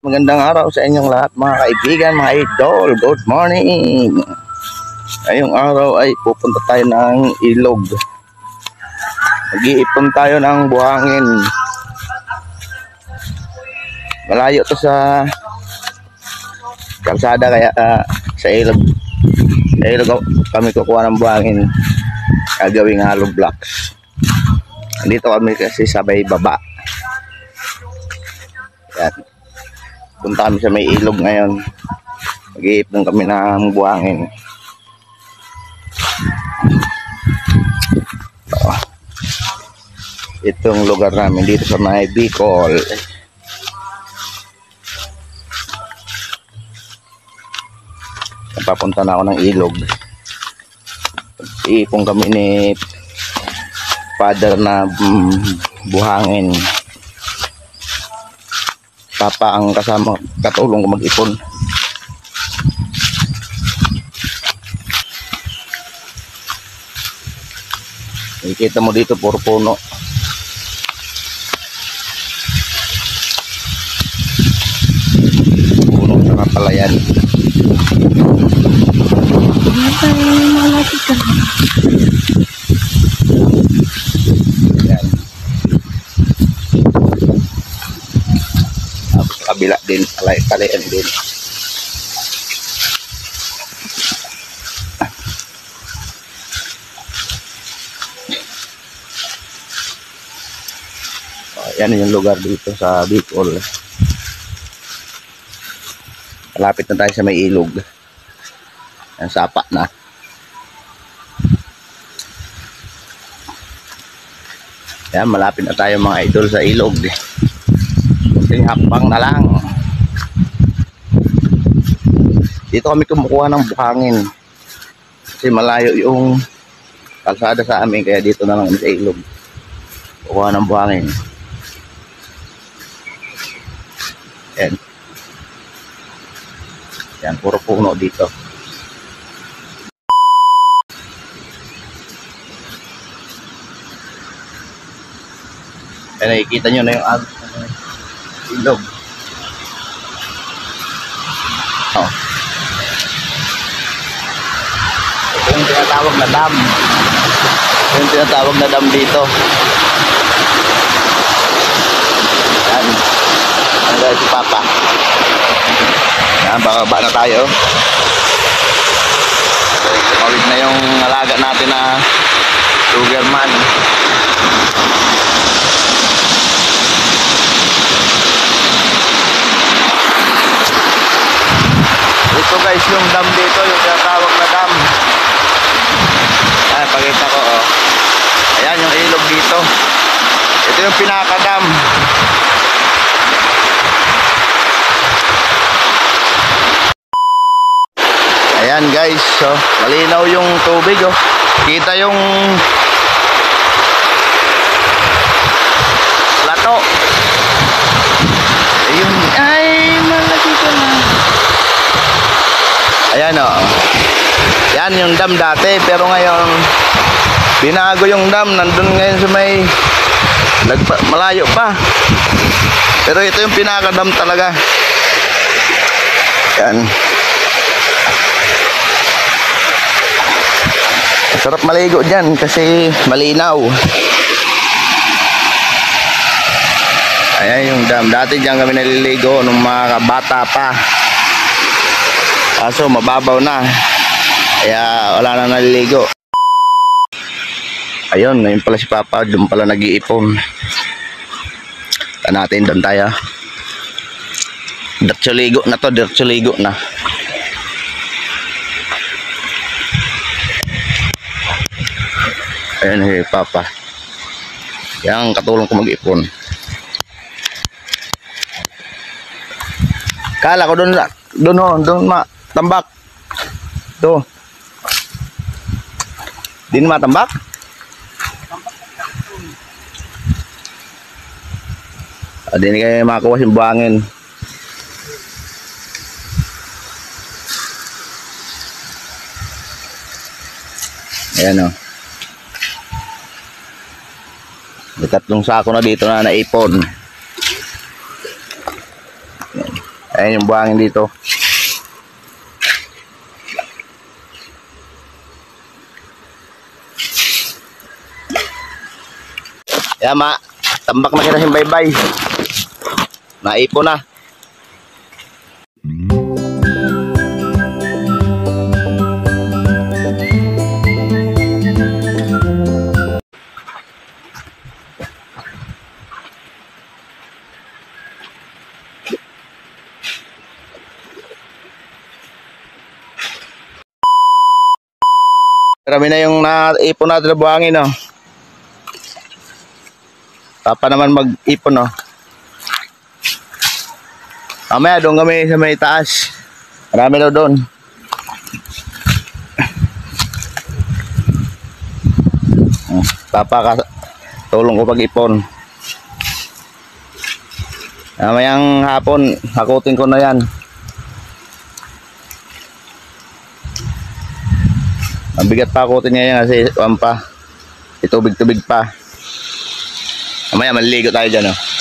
Magandang araw sa inyong lahat mga kaibigan, mga idol. Good morning. Ngayong araw ay pupunta tayo ng ilog. Mag-iipon tayo ng buhangin. Malayo to sa kalsada kaya sa ilog. Sa ilog kami kukuha ng buhangin. Gagawing hollow blocks. Dito kami kasi sabay baba. Yan. Punta kami sa may ilog ngayon. Mag-iipon kami ng buhangin. Itong lugar namin dito sa may Bicol. Papunta na ako ng ilog. Iipon kami ni father na buhangin. Papa ang kasama, katulong ko mag-ipon. Nakikita mo dito puro puno. Puno sa palayan. Yan. Kabila din, palayan din. Yan yung lugar dito sa Bicol. Malapit na tayo sa may ilog. Ang sapa na. Yan, malapit na tayo mga idol sa ilog. Kunting hakbang na lang. Dito kami kumukuha ng buhangin. Kasi malayo yung kalsada sa amin. Kaya dito na lang sa ilog. Kukuha ng buhangin. Yan. Yan, puro puno dito. Yan, nakikita nyo na yung ilog. Oh. Ito yung tinatawag na dam. Ito yung tinatawag na dam dito. Yan. Ano dahil si Papa. Yan, bababa na tayo. Tumawid na yung alaga natin na Sugarman. Ito guys yung dam dito, yung tinatawag na dam. Ayan, pakita ko oh. Ayan yung ilog dito. Ito yung pinakadam. Ayan guys, so malinaw yung tubig oh. Kita yung plato. Ayun, ay malaki ko na. Ayan oh. Yan yung dam dati, pero ngayon binago yung dam, nandun ngayon sa may malayo pa. Pero ito yung pinakadam talaga. Yan. Sarap maligo dyan kasi malinaw. Ayan yung dam. Dati dyan kami naliligo nung mga bata pa. Kaso mababaw na. Kaya wala na naliligo. Ayun, ngayon pala si Papa. Doon pala nag-iipon. Natin doon tayo. Diretso ligo na to. Diretso ligo na. Ayan si Papa. Yan katulong ko mag-ipon. Kala ko doon matambak. To. Di na matambak? Di na kayo makakuha yung buhangin. Ayan o. May tatlong sako na dito na naipon. Ayan yung buhangin dito. Yan ma, tambak na kita yung baybay. Naipo na. Marami na yung naipon natin na buhangin, no? Papa naman mag-ipon, no? Mamaya doon kami sa may taas. Marami daw doon. Papa, tulong ko pag-ipon. Mamayang hapon, hakutin ko na yan. Ang bigat pa hakutin ngayon kasi pa. Itubig-tubig pa. Mamaya maliligo tayo dyan, oh.